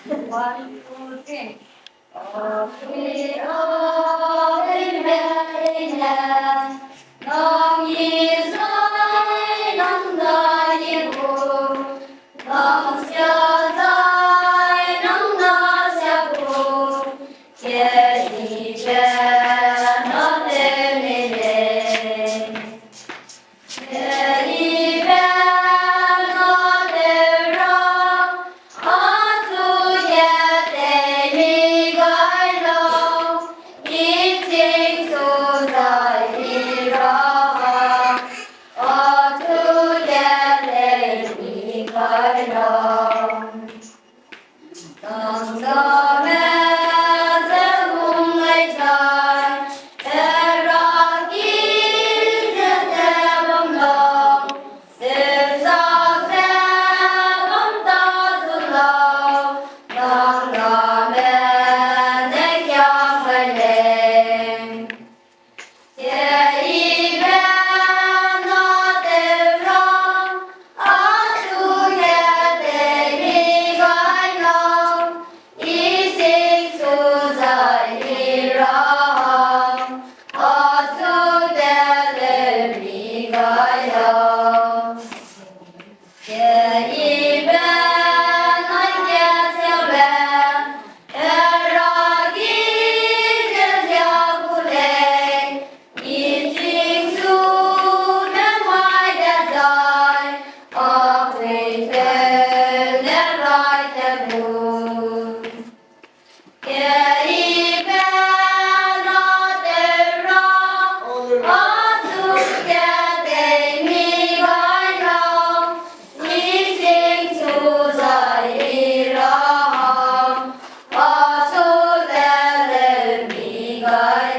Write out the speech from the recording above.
One, two, three. Apui, apui, melei, nong yi sai, nong da yi hu, nong xia sai, nong na xia hu, ye yi che, no te mi le. Ye yi be, no te ra, a tu ye te mi gai lo, yi ting su zai yi ra, a tu ye te mi gai lo. Nong da me se hung ai chai, e ra ki se te bom lo, se sa se bom ta su lo, nong da me ne kya phai le. Ye yi be no te ra, a tu ye te mi gai lo, yi xing su zai yi ra, a tu ye te mi gai lo. Ye yi be nói ye xiao be, e ra gi ye liao bu le, yi jing su ne mai de zai, a hui te ne rai te bu. Ye yi be no te ra, a tu ye te mi gai lo, yi jing su zai yi ra, a tu le mi gai